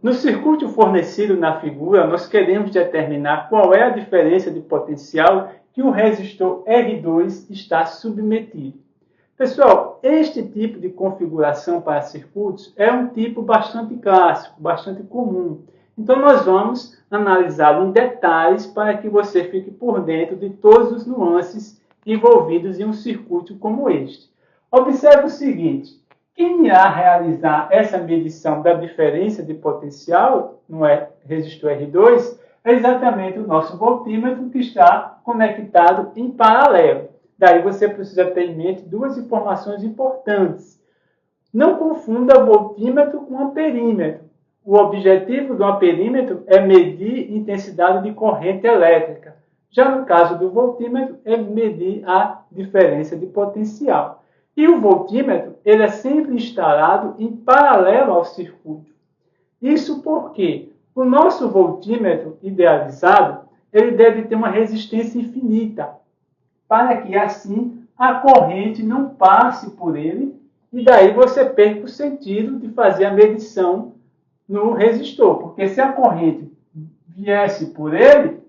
No circuito fornecido na figura, nós queremos determinar qual é a diferença de potencial que o resistor R2 está submetido. Pessoal, este tipo de configuração para circuitos é um tipo bastante clássico, bastante comum. Então, nós vamos analisá-lo em detalhes para que você fique por dentro de todos os nuances envolvidos em um circuito como este. Observe o seguinte: quem irá realizar essa medição da diferença de potencial no resistor R2 é exatamente o nosso voltímetro, que está conectado em paralelo. Daí você precisa ter em mente duas informações importantes. Não confunda voltímetro com amperímetro. O objetivo do amperímetro é medir intensidade de corrente elétrica. Já no caso do voltímetro, é medir a diferença de potencial. E o voltímetro ele é sempre instalado em paralelo ao circuito. Isso porque o nosso voltímetro idealizado ele deve ter uma resistência infinita, para que assim a corrente não passe por ele e daí você perca o sentido de fazer a medição no resistor. Porque se a corrente viesse por ele,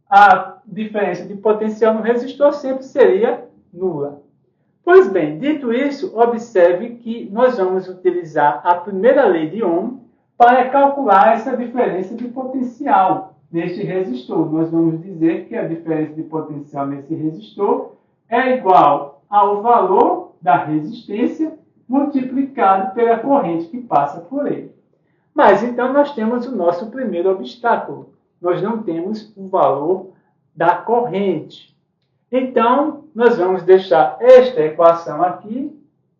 a diferença de potencial no resistor sempre seria nula. Pois bem, dito isso, observe que nós vamos utilizar a primeira lei de Ohm para calcular essa diferença de potencial neste resistor. Nós vamos dizer que a diferença de potencial nesse resistor é igual ao valor da resistência multiplicado pela corrente que passa por ele. Mas então nós temos o nosso primeiro obstáculo. Nós não temos o valor da corrente. Então, nós vamos deixar esta equação aqui,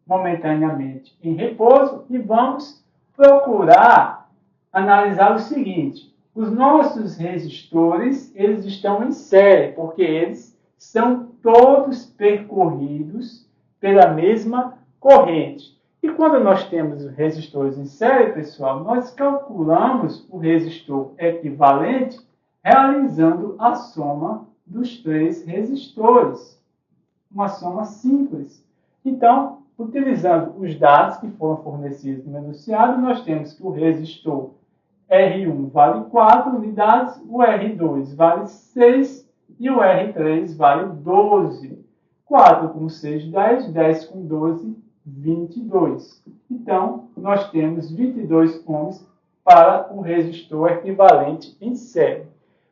momentaneamente em repouso, e vamos procurar analisar o seguinte: os nossos resistores, eles estão em série, porque eles são todos percorridos pela mesma corrente. E quando nós temos os resistores em série, pessoal, nós calculamos o resistor equivalente realizando a soma dos três resistores. Uma soma simples. Então, utilizando os dados que foram fornecidos no enunciado, nós temos que o resistor R1 vale 4 unidades, o R2 vale 6 e o R3 vale 12. 4 com 6, 10, 10 com 12, 22. Então, nós temos 22 ohms para o resistor equivalente em série.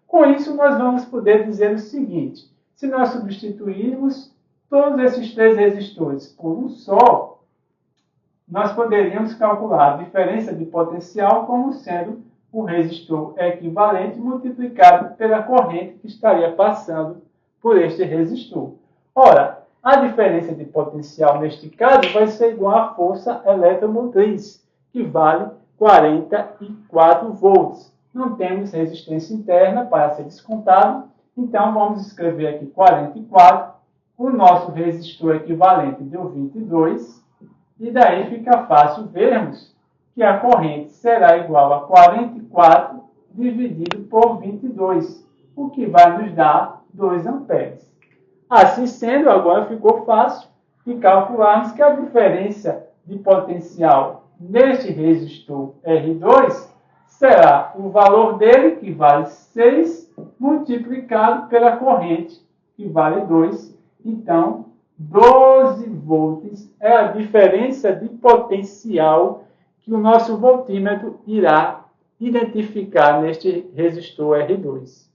Com isso, nós vamos poder dizer o seguinte: se nós substituirmos todos esses três resistores por um só, nós poderíamos calcular a diferença de potencial como sendo o resistor equivalente multiplicado pela corrente que estaria passando por este resistor. Ora, a diferença de potencial neste caso vai ser igual à força eletromotriz, que vale 44 volts. Não temos resistência interna para ser descontado, então vamos escrever aqui 44. O nosso resistor equivalente deu 22, e daí fica fácil vermos que a corrente será igual a 44 dividido por 22, o que vai nos dar 2 amperes. Assim sendo, agora ficou fácil de calcularmos que a diferença de potencial neste resistor R2 será o valor dele, que vale 6, multiplicado pela corrente, que vale 2. Então, 12 volts é a diferença de potencial que o nosso voltímetro irá identificar neste resistor R2.